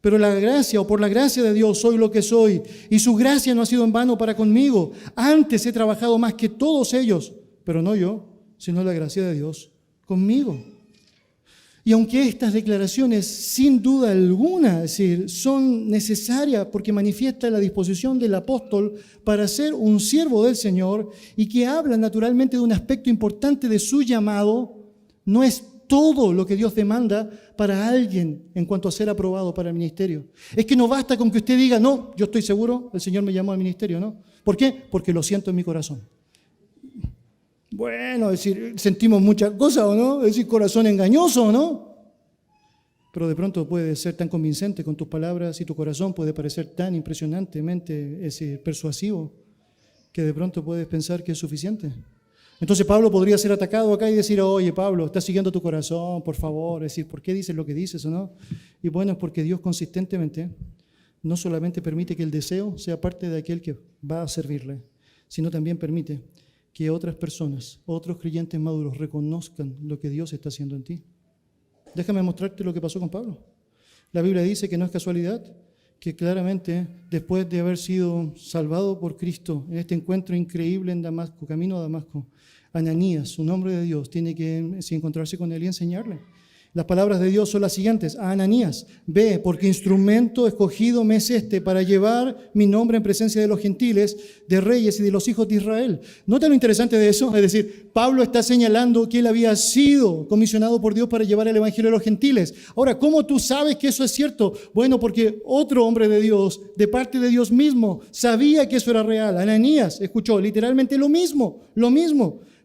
Pero la gracia, o por la gracia de Dios, soy lo que soy, y su gracia no ha sido en vano para conmigo. Antes he trabajado más que todos ellos, pero no yo, sino la gracia de Dios conmigo. Y aunque estas declaraciones, sin duda alguna, es decir, son necesarias porque manifiestan la disposición del apóstol para ser un siervo del Señor y que hablan naturalmente de un aspecto importante de su llamado, no es todo lo que Dios demanda para alguien en cuanto a ser aprobado para el ministerio. Es que no basta con que usted diga: no, yo estoy seguro, el Señor me llamó al ministerio, ¿no? ¿Por qué? Porque lo siento en mi corazón. Bueno, es decir, sentimos muchas cosas, ¿o no? Es decir, corazón engañoso, ¿o no? pero de pronto puede ser tan convincente con tus palabras y tu corazón puede parecer tan impresionantemente persuasivo que de pronto puedes pensar que es suficiente. Entonces Pablo podría ser atacado acá y decir, oye Pablo, estás siguiendo tu corazón, por favor, es decir, ¿por qué dices lo que dices o no? Y bueno, es porque Dios consistentemente no solamente permite que el deseo sea parte de aquel que va a servirle, sino también permite que otras personas, otros creyentes maduros reconozcan lo que Dios está haciendo en ti. Déjame mostrarte lo que pasó con Pablo. La Biblia dice que no es casualidad, que claramente después de haber sido salvado por Cristo en este encuentro increíble en Damasco, camino a Damasco, Ananías, un hombre de Dios, tiene que encontrarse con él y enseñarle. Las palabras de Dios son las siguientes: a Ananías, ve, porque instrumento escogido me es este para llevar mi nombre en presencia de los gentiles, de reyes y de los hijos de Israel. ¿Nota lo interesante de eso? Es decir, Pablo está señalando que él había sido comisionado por Dios para llevar el evangelio a los gentiles. Ahora, ¿cómo tú sabes que eso es cierto? Bueno, porque otro hombre de Dios, de parte de Dios mismo, sabía que eso era real. Ananías escuchó literalmente lo mismo.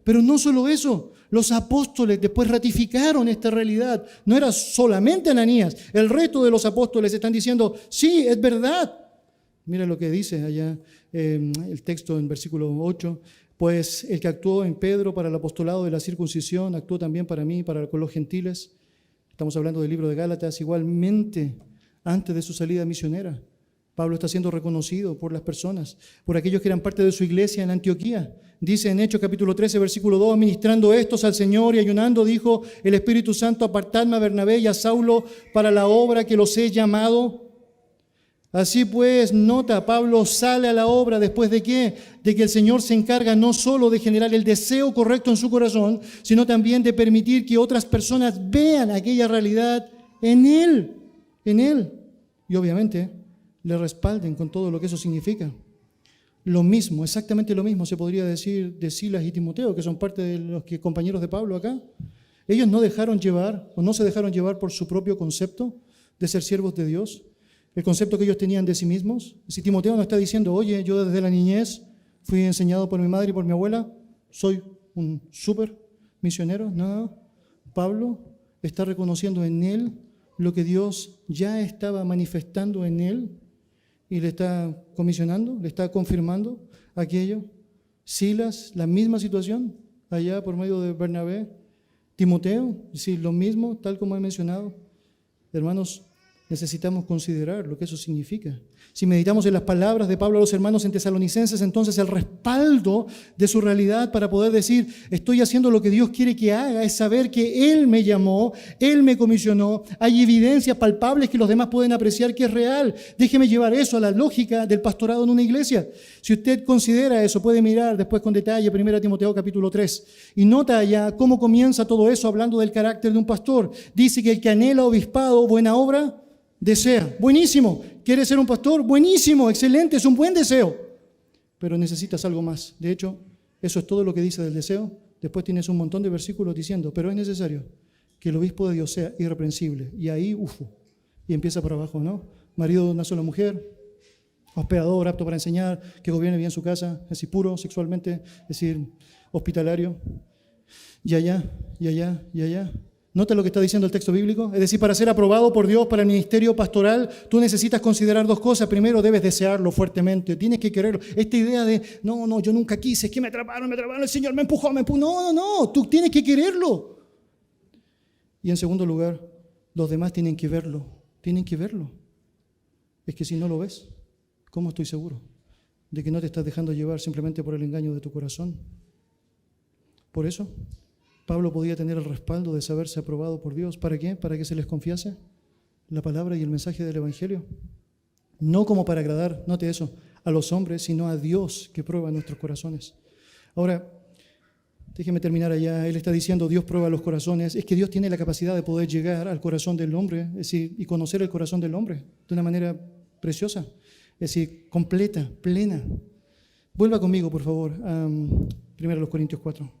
Pero no solo eso. Los apóstoles después ratificaron esta realidad. No era solamente Ananías. El resto de los apóstoles están diciendo, sí, es verdad. Mira lo que dice allá el texto en versículo 8. Pues el que actuó en Pedro para el apostolado de la circuncisión, actuó también para mí, con los gentiles. Estamos hablando del libro de Gálatas. Igualmente, antes de su salida misionera, Pablo está siendo reconocido por las personas, por aquellos que eran parte de su iglesia en Antioquía. Dice en Hechos capítulo 13, versículo 2, ministrando estos al Señor y ayunando, dijo el Espíritu Santo, apartadme a Bernabé y a Saulo para la obra que los he llamado. Así pues, nota, Pablo sale a la obra después de ¿qué? De que el Señor se encarga no solo de generar el deseo correcto en su corazón, sino también de permitir que otras personas vean aquella realidad en Él. Y obviamente le respalden con todo lo que eso significa. Lo mismo, exactamente lo mismo se podría decir de Silas y Timoteo, que son parte de los compañeros de Pablo acá. Ellos no se dejaron llevar por su propio concepto de ser siervos de Dios, el concepto que ellos tenían de sí mismos. Si Timoteo no está diciendo, oye, yo desde la niñez fui enseñado por mi madre y por mi abuela, soy un súper misionero. No, Pablo está reconociendo en él lo que Dios ya estaba manifestando en él y le está comisionando, le está confirmando aquello. Silas, la misma situación, allá por medio de Bernabé. Timoteo, sí, lo mismo, tal como he mencionado. Hermanos, necesitamos considerar lo que eso significa. Si meditamos en las palabras de Pablo a los hermanos en Tesalonicenses, entonces el respaldo de su realidad para poder decir, estoy haciendo lo que Dios quiere que haga, es saber que Él me llamó, Él me comisionó, hay evidencias palpables que los demás pueden apreciar que es real. Déjeme llevar eso a la lógica del pastorado en una iglesia. Si usted considera eso, puede mirar después con detalle 1 Timoteo capítulo 3 y nota allá cómo comienza todo eso hablando del carácter de un pastor. Dice que el que anhela obispado, buena obra, desea. Buenísimo. ¿Quieres ser un pastor? Buenísimo, excelente, es un buen deseo. Pero necesitas algo más. De hecho, eso es todo lo que dice del deseo. Después tienes un montón de versículos diciendo, pero es necesario que el obispo de Dios sea irreprensible. Y ahí, y empieza por abajo, ¿no? Marido de una sola mujer, hospedador, apto para enseñar, que gobierne bien su casa, es decir, puro sexualmente, es decir, hospitalario. Y allá. ¿Nota lo que está diciendo el texto bíblico? Es decir, para ser aprobado por Dios para el ministerio pastoral, tú necesitas considerar dos cosas. Primero, debes desearlo fuertemente, tienes que quererlo. Esta idea de, no, yo nunca quise, es que me atraparon, el Señor me empujó. No, tú tienes que quererlo. Y en segundo lugar, los demás tienen que verlo. Es que si no lo ves, ¿cómo estoy seguro de que no te estás dejando llevar simplemente por el engaño de tu corazón? Por eso, Pablo podía tener el respaldo de saberse aprobado por Dios. ¿Para qué? Para que se les confiase la palabra y el mensaje del Evangelio. No como para agradar, note eso, a los hombres, sino a Dios que prueba nuestros corazones. Ahora, déjeme terminar allá. Él está diciendo, Dios prueba los corazones. Es que Dios tiene la capacidad de poder llegar al corazón del hombre, es decir, y conocer el corazón del hombre de una manera preciosa, es decir, completa, plena. Vuelva conmigo, por favor, a 1 Corintios 4.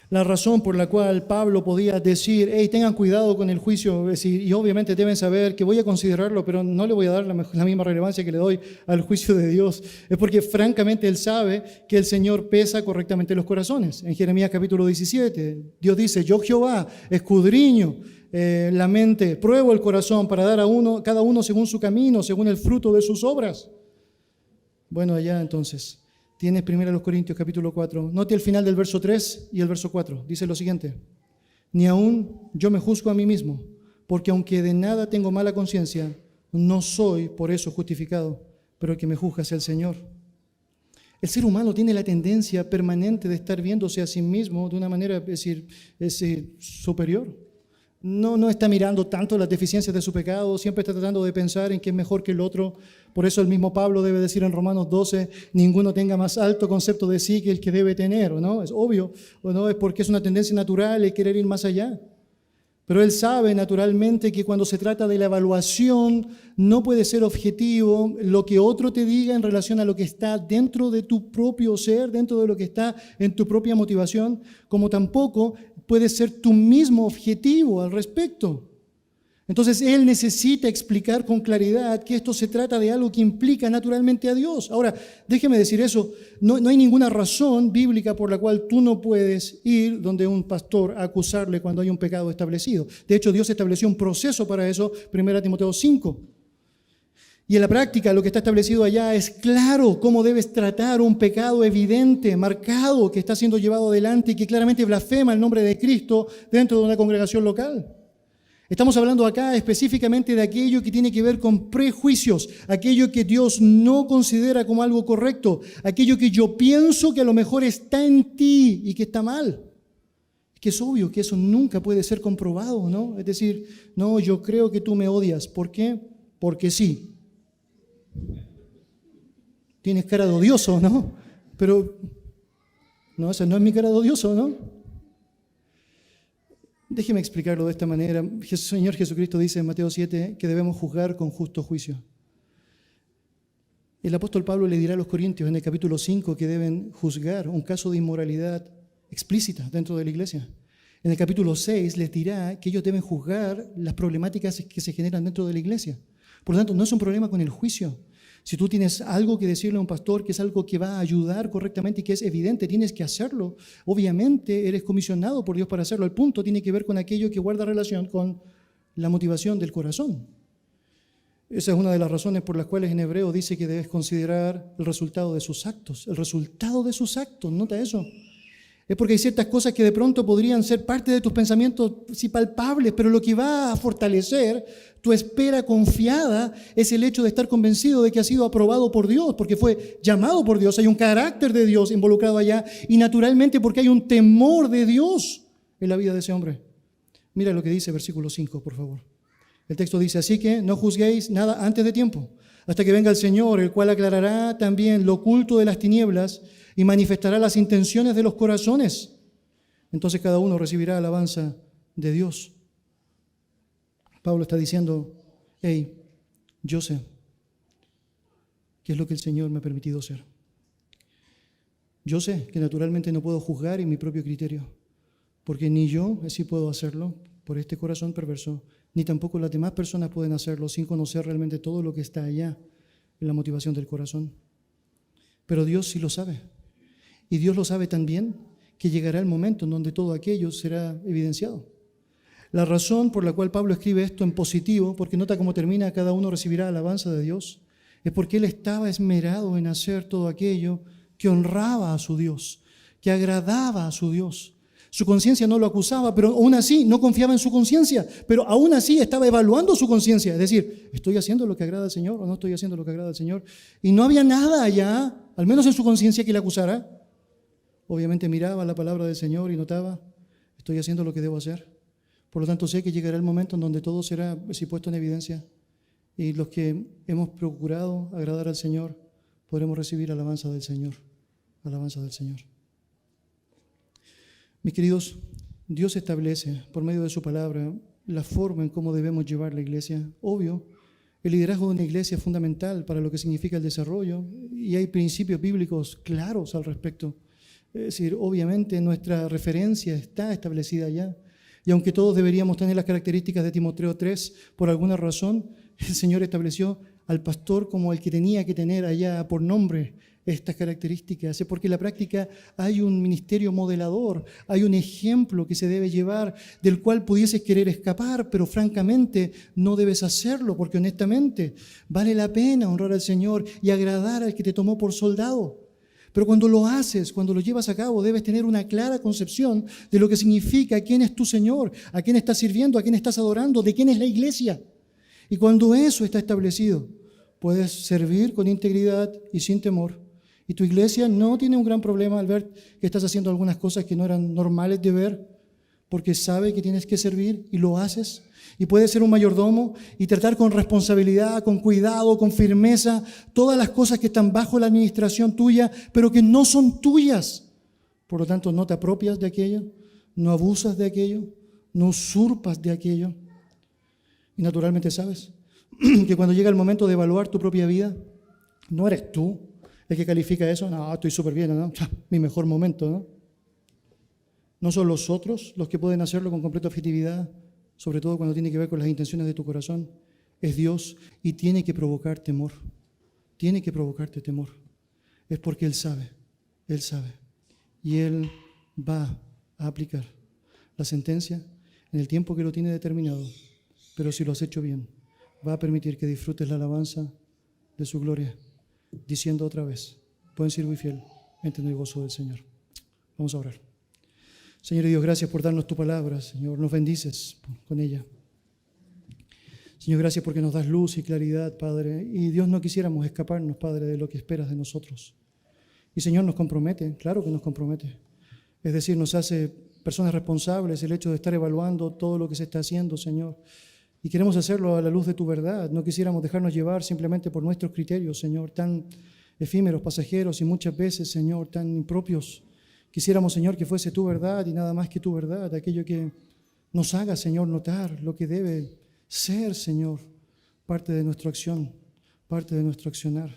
La razón por la cual Pablo podía decir, hey, tengan cuidado con el juicio, es decir, y obviamente deben saber que voy a considerarlo, pero no le voy a dar la misma relevancia que le doy al juicio de Dios, es porque francamente él sabe que el Señor pesa correctamente los corazones. En Jeremías capítulo 17, Dios dice, yo Jehová escudriño la mente, pruebo el corazón para dar a cada uno según su camino, según el fruto de sus obras. Bueno, allá entonces. Tienes 1 Corintios capítulo 4. Note el final del verso 3 y el verso 4. Dice lo siguiente. Ni aún yo me juzgo a mí mismo, porque aunque de nada tengo mala conciencia, no soy por eso justificado, pero el que me juzga es el Señor. El ser humano tiene la tendencia permanente de estar viéndose a sí mismo de una manera, es decir, superior. No está mirando tanto las deficiencias de su pecado, siempre está tratando de pensar en que es mejor que el otro. Por eso el mismo Pablo debe decir en Romanos 12, ninguno tenga más alto concepto de sí que el que debe tener, ¿o no? Es obvio, ¿o no? Es porque es una tendencia natural el querer ir más allá. Pero él sabe naturalmente que cuando se trata de la evaluación no puede ser objetivo lo que otro te diga en relación a lo que está dentro de tu propio ser, dentro de lo que está en tu propia motivación, como tampoco puede ser tu mismo objetivo al respecto. Entonces él necesita explicar con claridad que esto se trata de algo que implica naturalmente a Dios. Ahora, déjeme decir eso, no hay ninguna razón bíblica por la cual tú no puedes ir donde un pastor a acusarle cuando hay un pecado establecido. De hecho, Dios estableció un proceso para eso, 1 Timoteo 5. Y en la práctica lo que está establecido allá es claro cómo debes tratar un pecado evidente, marcado, que está siendo llevado adelante y que claramente blasfema el nombre de Cristo dentro de una congregación local. Estamos hablando acá específicamente de aquello que tiene que ver con prejuicios, aquello que Dios no considera como algo correcto, aquello que yo pienso que a lo mejor está en ti y que está mal. Es que es obvio que eso nunca puede ser comprobado, ¿no? Es decir, no, yo creo que tú me odias. ¿Por qué? Porque sí. Tienes cara de odioso, ¿no? Pero, no, esa no es mi cara de odioso, ¿no? Déjeme explicarlo de esta manera. El Señor Jesucristo dice en Mateo 7 que debemos juzgar con justo juicio. El apóstol Pablo le dirá a los corintios en el capítulo 5 que deben juzgar un caso de inmoralidad explícita dentro de la iglesia. En el capítulo 6 les dirá que ellos deben juzgar las problemáticas que se generan dentro de la iglesia. Por lo tanto, no es un problema con el juicio. Si tú tienes algo que decirle a un pastor que es algo que va a ayudar correctamente y que es evidente, tienes que hacerlo. Obviamente eres comisionado por Dios para hacerlo. El punto tiene que ver con aquello que guarda relación con la motivación del corazón. Esa es una de las razones por las cuales en Hebreo dice que debes considerar el resultado de sus actos. El resultado de sus actos, nota eso. Es porque hay ciertas cosas que de pronto podrían ser parte de tus pensamientos sí palpables, pero lo que va a fortalecer tu espera confiada es el hecho de estar convencido de que ha sido aprobado por Dios, porque fue llamado por Dios, hay un carácter de Dios involucrado allá y naturalmente porque hay un temor de Dios en la vida de ese hombre. Mira lo que dice versículo 5, por favor. El texto dice, así que no juzguéis nada antes de tiempo, hasta que venga el Señor, el cual aclarará también lo oculto de las tinieblas y manifestará las intenciones de los corazones. Entonces cada uno recibirá alabanza de Dios. Pablo está diciendo, hey, yo sé qué es lo que el Señor me ha permitido ser. Yo sé que naturalmente no puedo juzgar en mi propio criterio, porque ni yo así puedo hacerlo por este corazón perverso, ni tampoco las demás personas pueden hacerlo sin conocer realmente todo lo que está allá en la motivación del corazón. Pero Dios sí lo sabe. Y Dios lo sabe también que llegará el momento en donde todo aquello será evidenciado. La razón por la cual Pablo escribe esto en positivo, porque nota cómo termina, cada uno recibirá alabanza de Dios, es porque él estaba esmerado en hacer todo aquello que honraba a su Dios, que agradaba a su Dios. Su conciencia no lo acusaba, pero aún así no confiaba en su conciencia, pero aún así estaba evaluando su conciencia, es decir, ¿estoy haciendo lo que agrada al Señor o no estoy haciendo lo que agrada al Señor? Y no había nada allá, al menos en su conciencia, que le acusara. Obviamente miraba la palabra del Señor y notaba, estoy haciendo lo que debo hacer. Por lo tanto, sé que llegará el momento en donde todo será puesto en evidencia y los que hemos procurado agradar al Señor podremos recibir alabanza del Señor. Alabanza del Señor. Mis queridos, Dios establece por medio de su palabra la forma en cómo debemos llevar la iglesia. Obvio, el liderazgo de una iglesia es fundamental para lo que significa el desarrollo y hay principios bíblicos claros al respecto. Es decir, obviamente nuestra referencia está establecida ya. Y aunque todos deberíamos tener las características de Timoteo 3, por alguna razón, el Señor estableció al pastor como el que tenía que tener allá por nombre estas características. Es porque en la práctica hay un ministerio modelador, hay un ejemplo que se debe llevar, del cual pudieses querer escapar, pero francamente no debes hacerlo, porque honestamente vale la pena honrar al Señor y agradar al que te tomó por soldado. Pero cuando lo haces, cuando lo llevas a cabo, debes tener una clara concepción de lo que significa quién es tu Señor, a quién estás sirviendo, a quién estás adorando, de quién es la iglesia. Y cuando eso está establecido, puedes servir con integridad y sin temor. Y tu iglesia no tiene un gran problema al ver que estás haciendo algunas cosas que no eran normales de ver, porque sabe que tienes que servir y lo haces. Y puedes ser un mayordomo y tratar con responsabilidad, con cuidado, con firmeza, todas las cosas que están bajo la administración tuya, pero que no son tuyas. Por lo tanto, no te apropias de aquello, no abusas de aquello, no usurpas de aquello. Y naturalmente sabes que cuando llega el momento de evaluar tu propia vida, no eres tú el que califica eso. No, estoy súper bien, ¿no? Mi mejor momento, ¿no? No son los otros los que pueden hacerlo con completa objetividad, sobre todo cuando tiene que ver con las intenciones de tu corazón. Es Dios y tiene que provocar temor. Tiene que provocarte temor. Es porque Él sabe. Y Él va a aplicar la sentencia en el tiempo que lo tiene determinado. Pero si lo has hecho bien, va a permitir que disfrutes la alabanza de su gloria, diciendo otra vez: buen siervo y fiel, entra en el gozo del Señor. Vamos a orar. Señor Dios, gracias por darnos tu palabra, Señor, nos bendices con ella. Señor, gracias porque nos das luz y claridad, Padre, y Dios, no quisiéramos escaparnos, Padre, de lo que esperas de nosotros. Y Señor, nos compromete, claro que nos compromete. Es decir, nos hace personas responsables el hecho de estar evaluando todo lo que se está haciendo, Señor. Y queremos hacerlo a la luz de tu verdad. No quisiéramos dejarnos llevar simplemente por nuestros criterios, Señor, tan efímeros, pasajeros y muchas veces, Señor, tan impropios. Quisiéramos, Señor, que fuese tu verdad y nada más que tu verdad, aquello que nos haga, Señor, notar lo que debe ser, Señor, parte de nuestra acción, parte de nuestro accionar.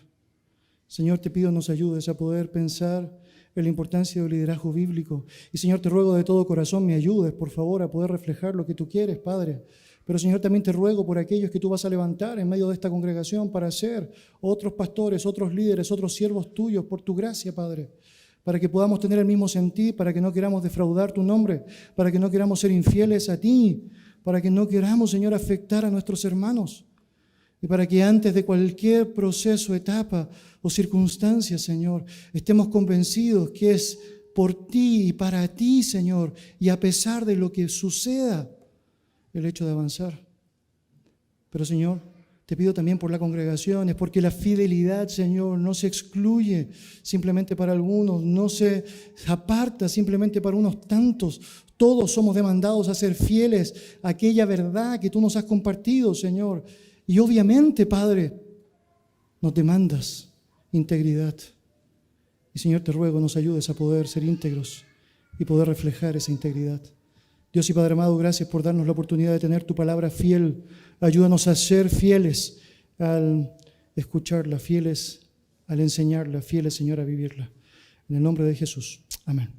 Señor, te pido nos ayudes a poder pensar en la importancia del liderazgo bíblico. Y, Señor, te ruego de todo corazón me ayudes, por favor, a poder reflejar lo que tú quieres, Padre. Pero, Señor, también te ruego por aquellos que tú vas a levantar en medio de esta congregación para ser otros pastores, otros líderes, otros siervos tuyos, por tu gracia, Padre. Para que podamos tener el mismo sentir, para que no queramos defraudar tu nombre, para que no queramos ser infieles a ti, para que no queramos, Señor, afectar a nuestros hermanos. Y para que antes de cualquier proceso, etapa o circunstancia, Señor, estemos convencidos que es por ti y para ti, Señor, y a pesar de lo que suceda, el hecho de avanzar. Pero, Señor, te pido también por la congregación, es porque la fidelidad, Señor, no se excluye simplemente para algunos, no se aparta simplemente para unos tantos. Todos somos demandados a ser fieles a aquella verdad que tú nos has compartido, Señor. Y obviamente, Padre, nos demandas integridad. Y, Señor, te ruego, nos ayudes a poder ser íntegros y poder reflejar esa integridad. Dios y Padre amado, gracias por darnos la oportunidad de tener tu palabra fiel. Ayúdanos a ser fieles al escucharla, fieles al enseñarla, fieles, Señor, a vivirla. En el nombre de Jesús. Amén.